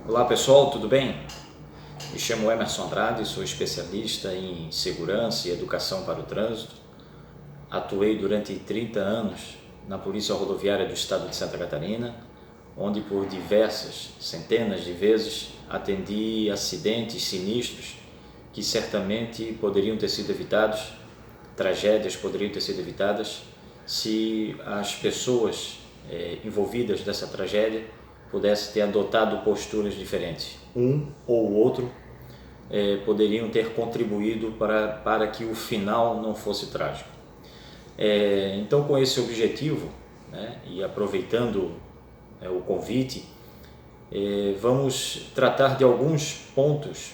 Olá pessoal, tudo bem? Me chamo Emerson Andrade, sou especialista em segurança e educação para o trânsito. Atuei durante 30 anos na Polícia Rodoviária do Estado de Santa Catarina, onde por diversas, centenas de vezes, atendi acidentes sinistros que certamente poderiam ter sido evitados, tragédias poderiam ter sido evitadas se as pessoas envolvidas dessa tragédia pudessem ter adotado posturas diferentes. Um ou outro poderiam ter contribuído para que o final não fosse trágico. Então, com esse objetivo, né, e aproveitando o convite, vamos tratar de alguns pontos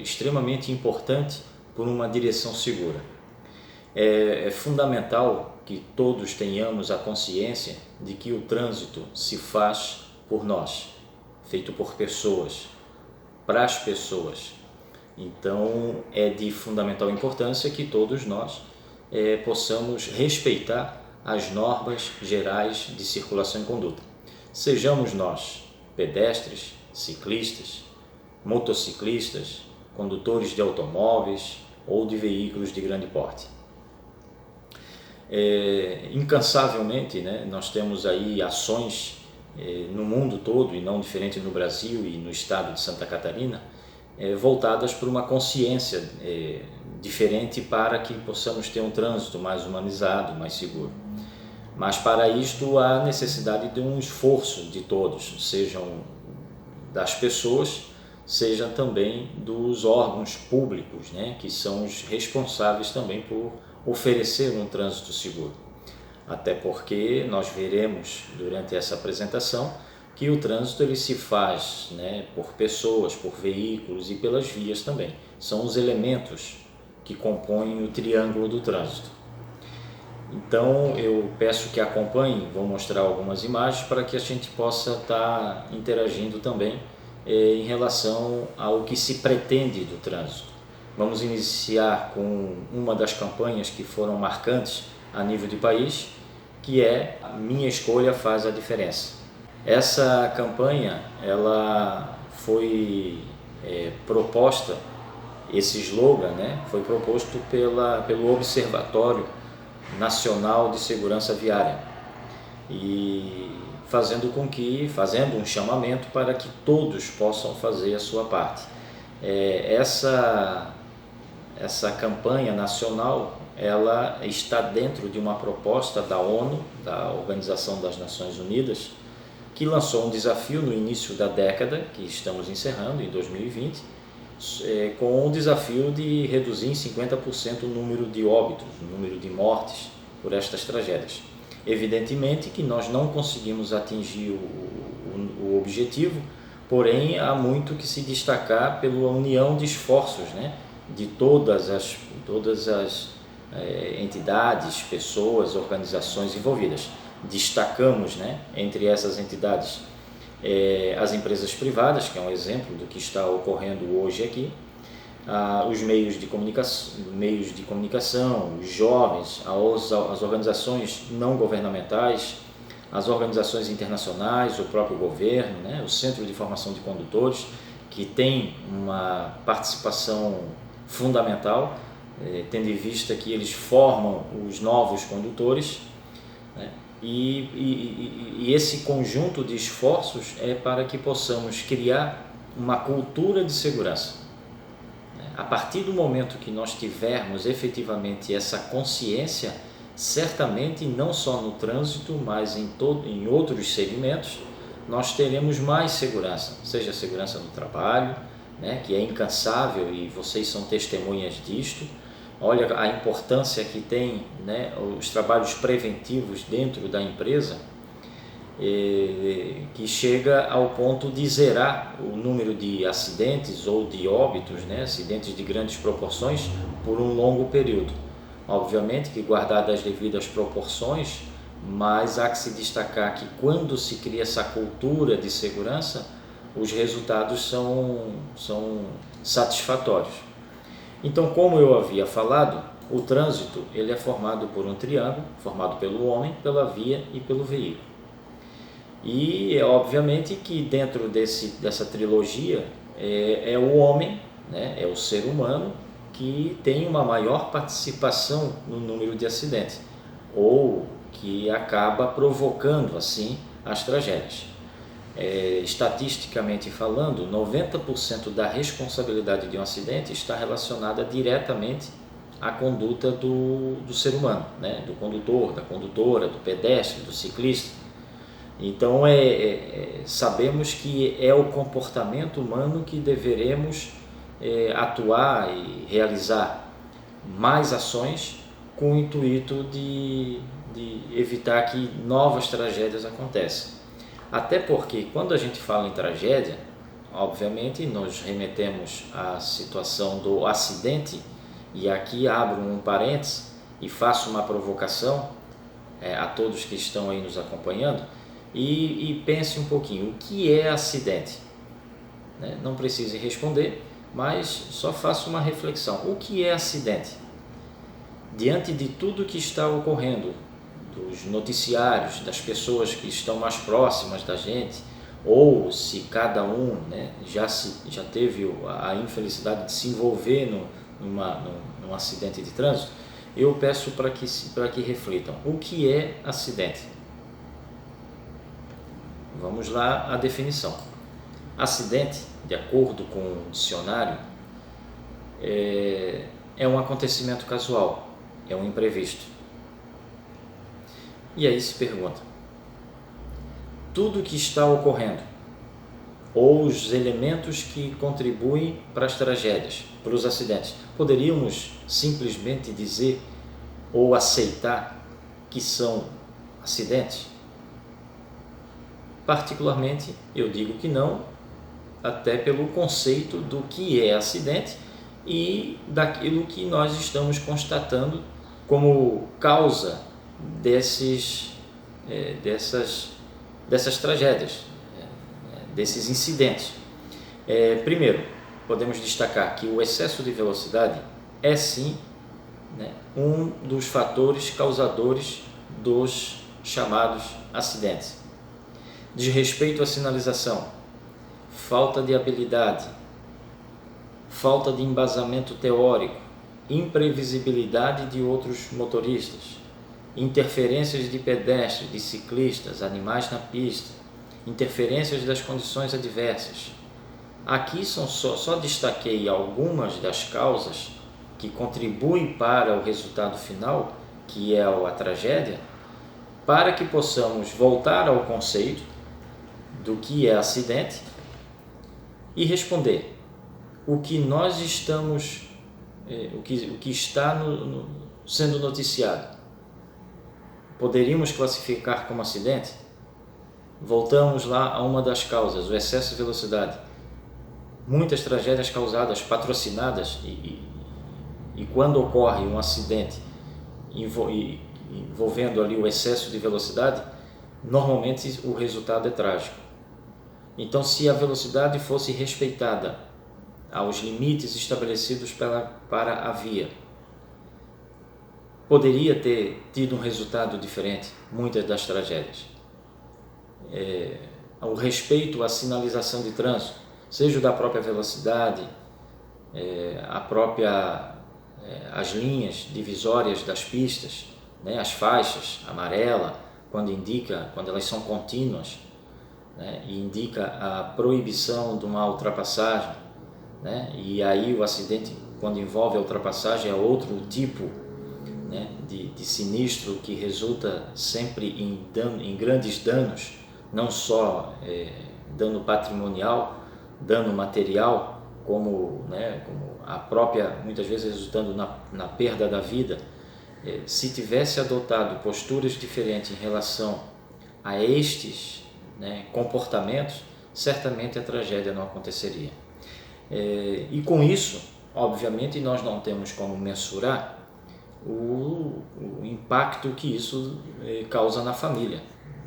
extremamente importantes por uma direção segura. É fundamental que todos tenhamos a consciência de que o trânsito se faz por nós, feito por pessoas, para as pessoas. Então é de fundamental importância que todos nós possamos respeitar as normas gerais de circulação e conduta. Sejamos nós pedestres, ciclistas, motociclistas, condutores de automóveis ou de veículos de grande porte. Incansavelmente, né, nós temos aí ações no mundo todo, e não diferente no Brasil e no estado de Santa Catarina, voltadas para uma consciência diferente para que possamos ter um trânsito mais humanizado, mais seguro. Mas para isto há necessidade de um esforço de todos, sejam das pessoas, seja também dos órgãos públicos, né, que são os responsáveis também por oferecer um trânsito seguro. Até porque nós veremos durante essa apresentação que o trânsito ele se faz, né, por pessoas, por veículos e pelas vias também. São os elementos que compõem o triângulo do trânsito. Então eu peço que acompanhem, vou mostrar algumas imagens para que a gente possa estar interagindo também em relação ao que se pretende do trânsito. Vamos iniciar com uma das campanhas que foram marcantes a nível de país, que é a Minha Escolha Faz a Diferença. Essa campanha ela foi proposta, esse slogan, né, foi proposto pelo Observatório Nacional de Segurança Viária, e fazendo um chamamento para que todos possam fazer a sua parte. Essa campanha nacional ela está dentro de uma proposta da ONU, da Organização das Nações Unidas, que lançou um desafio no início da década, que estamos encerrando, em 2020, com o desafio de reduzir em 50% o número de óbitos, o número de mortes por estas tragédias. Evidentemente que nós não conseguimos atingir o objetivo, porém há muito que se destacar pela união de esforços, né, de todas as entidades, pessoas, organizações envolvidas. Destacamos, né, entre essas entidades as empresas privadas, que é um exemplo do que está ocorrendo hoje aqui, os meios de comunicação, os jovens, as organizações não governamentais, as organizações internacionais, o próprio governo, né, o Centro de Formação de Condutores, que tem uma participação fundamental, tendo em vista que eles formam os novos condutores, né, e esse conjunto de esforços é para que possamos criar uma cultura de segurança. A partir do momento que nós tivermos efetivamente essa consciência, certamente não só no trânsito, mas em outros segmentos, nós teremos mais segurança, seja segurança no trabalho, né, que é incansável e vocês são testemunhas disto. Olha a importância que tem, né, os trabalhos preventivos dentro da empresa, que chega ao ponto de zerar o número de acidentes ou de óbitos, né, acidentes de grandes proporções, por um longo período. Obviamente que guardadas as devidas proporções, mas há que se destacar que quando se cria essa cultura de segurança, os resultados são satisfatórios. Então, como eu havia falado, o trânsito ele é formado por um triângulo, formado pelo homem, pela via e pelo veículo. E obviamente que dentro dessa trilogia é o homem, né, é o ser humano que tem uma maior participação no número de acidentes, ou que acaba provocando assim as tragédias. Estatisticamente falando, 90% da responsabilidade de um acidente está relacionada diretamente à conduta do ser humano, né? Do condutor, da condutora, do pedestre, do ciclista. Então sabemos que é o comportamento humano que deveremos atuar e realizar mais ações com o intuito de evitar que novas tragédias aconteçam. Até porque quando a gente fala em tragédia, obviamente nós remetemos à situação do acidente, e aqui abro um parênteses e faço uma provocação a todos que estão aí nos acompanhando, e pense um pouquinho, o que é acidente? Não precise responder, mas só faço uma reflexão. O que é acidente? Diante de tudo que está ocorrendo, dos noticiários, das pessoas que estão mais próximas da gente, ou se cada um já teve a infelicidade de se envolver num acidente de trânsito, eu peço para que reflitam. O que é acidente? Vamos lá à definição. Acidente, de acordo com o dicionário, é um acontecimento casual, é um imprevisto. E aí se pergunta, tudo que está ocorrendo, ou os elementos que contribuem para as tragédias, para os acidentes, poderíamos simplesmente dizer ou aceitar que são acidentes? Particularmente, eu digo que não, até pelo conceito do que é acidente e daquilo que nós estamos constatando como causa dessas tragédias, desses incidentes. Primeiro, podemos destacar que o excesso de velocidade é sim um dos fatores causadores dos chamados acidentes. Desrespeito à sinalização, falta de habilidade, falta de embasamento teórico, imprevisibilidade de outros motoristas, interferências de pedestres, de ciclistas, animais na pista, interferências das condições adversas. Aqui só destaquei algumas das causas que contribuem para o resultado final, que é a tragédia, para que possamos voltar ao conceito do que é acidente e responder o que nós estamos, o que está sendo noticiado. Poderíamos classificar como acidente? Voltamos lá a uma das causas, o excesso de velocidade. Muitas tragédias causadas, patrocinadas, e quando ocorre um acidente envolvendo ali o excesso de velocidade, normalmente o resultado é trágico. Então, se a velocidade fosse respeitada aos limites estabelecidos para a via, poderia ter tido um resultado diferente, muitas das tragédias. O respeito à sinalização de trânsito, seja da própria velocidade, as linhas divisórias das pistas, as faixas amarela, quando elas são contínuas, e indica a proibição de uma ultrapassagem, e aí o acidente, quando envolve a ultrapassagem, é outro tipo de sinistro que resulta sempre em grandes danos, não só dano patrimonial, dano material, como a própria, muitas vezes resultando na perda da vida. Se tivesse adotado posturas diferentes em relação a estes comportamentos, certamente a tragédia não aconteceria. E com isso, obviamente, nós não temos como mensurar o impacto que isso causa na família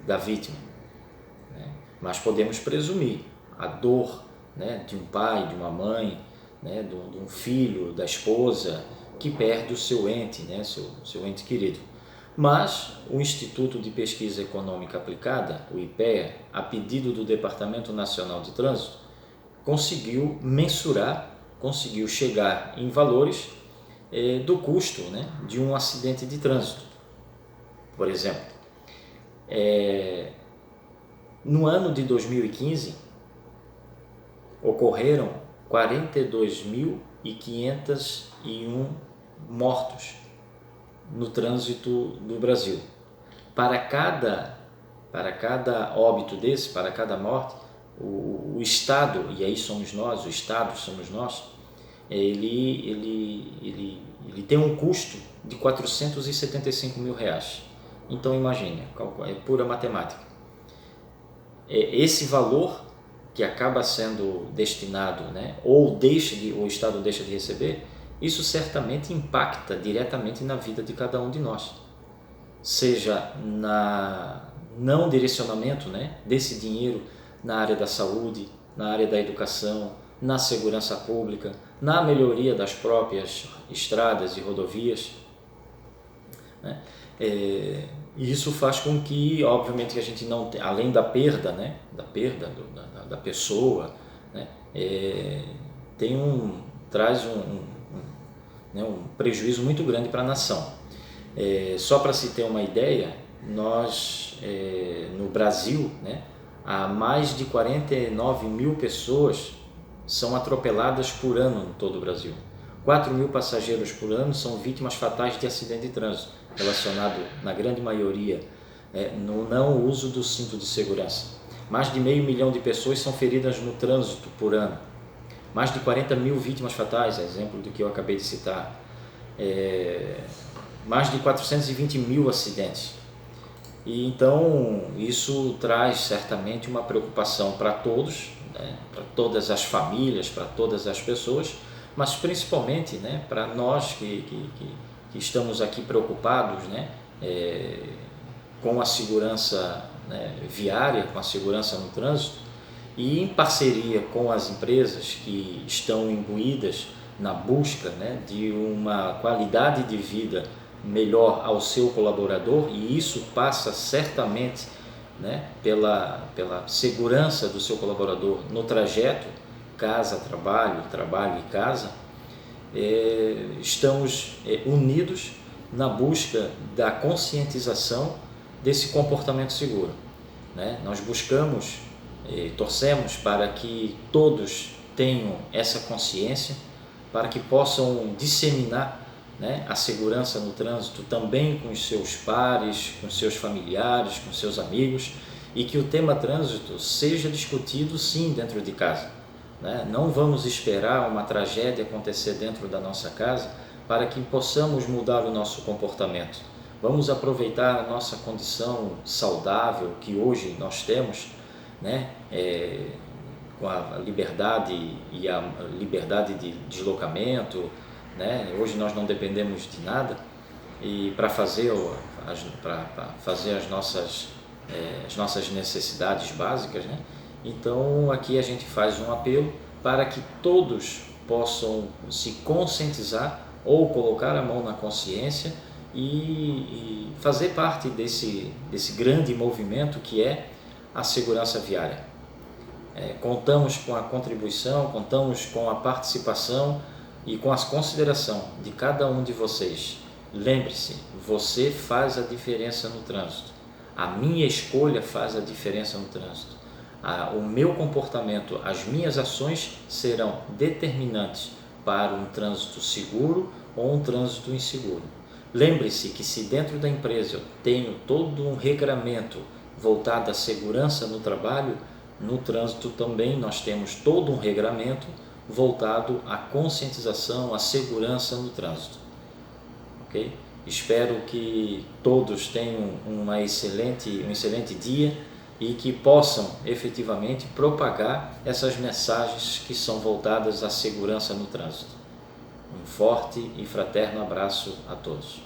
da vítima, mas podemos presumir a dor de um pai, de uma mãe, de um filho, da esposa que perde o seu ente, seu ente querido. Mas o Instituto de Pesquisa Econômica Aplicada, o IPEA, a pedido do Departamento Nacional de Trânsito, conseguiu mensurar, conseguiu chegar em valores do custo, né, de um acidente de trânsito. Por exemplo, no ano de 2015, ocorreram 42.501 mortos no trânsito do Brasil. Para cada óbito desse, para cada morte, o Estado, e aí somos nós, o Estado somos nós, ele tem um custo de R$475 mil. Então imagine, é pura matemática. Esse valor que acaba sendo destinado, né, ou o Estado deixa de receber, isso certamente impacta diretamente na vida de cada um de nós, seja na não direcionamento, né, desse dinheiro na área da saúde, na área da educação, na segurança pública, na melhoria das próprias estradas e rodovias, né? E isso faz com que, obviamente, que a gente não, além da perda, né, da pessoa, né, traz um prejuízo muito grande para a nação. Só para se ter uma ideia, nós no Brasil, né, há mais de 49 mil pessoas são atropeladas por ano em todo o Brasil. 4 mil passageiros por ano são vítimas fatais de acidente de trânsito, relacionado na grande maioria no não uso do cinto de segurança. Mais de 500 mil de pessoas são feridas no trânsito por ano. Mais de 40 mil vítimas fatais, exemplo do que eu acabei de citar. Mais de 420 mil acidentes. E então isso traz certamente uma preocupação para todos, né, para todas as famílias, para todas as pessoas, mas principalmente, né, para nós que estamos aqui preocupados, né, com a segurança, né, viária, com a segurança no trânsito, e em parceria com as empresas que estão imbuídas na busca, né, de uma qualidade de vida melhor ao seu colaborador, e isso passa certamente, né, pela segurança do seu colaborador no trajeto casa-trabalho, trabalho e casa. Estamos unidos na busca da conscientização desse comportamento seguro, né? Nós buscamos, torcemos para que todos tenham essa consciência, para que possam disseminar, né, a segurança no trânsito também com os seus pares, com seus familiares, com seus amigos, e que o tema trânsito seja discutido sim dentro de casa, né? Não vamos esperar uma tragédia acontecer dentro da nossa casa para que possamos mudar o nosso comportamento. Vamos aproveitar a nossa condição saudável que hoje nós temos, né, com a liberdade e a liberdade de deslocamento, né? Hoje nós não dependemos de nada, e para fazer as nossas necessidades básicas, né? Então aqui a gente faz um apelo para que todos possam se conscientizar ou colocar a mão na consciência e fazer parte desse grande movimento que é a segurança viária. Contamos com a contribuição, contamos com a participação e com a consideração de cada um de vocês. Lembre-se, você faz a diferença no trânsito. A minha escolha faz a diferença no trânsito. O meu comportamento, as minhas ações serão determinantes para um trânsito seguro ou um trânsito inseguro. Lembre-se que se dentro da empresa eu tenho todo um regramento voltado à segurança no trabalho, no trânsito também nós temos todo um regramento voltado à conscientização, à segurança no trânsito. Ok? Espero que todos tenham um excelente dia e que possam efetivamente propagar essas mensagens que são voltadas à segurança no trânsito. Um forte e fraterno abraço a todos.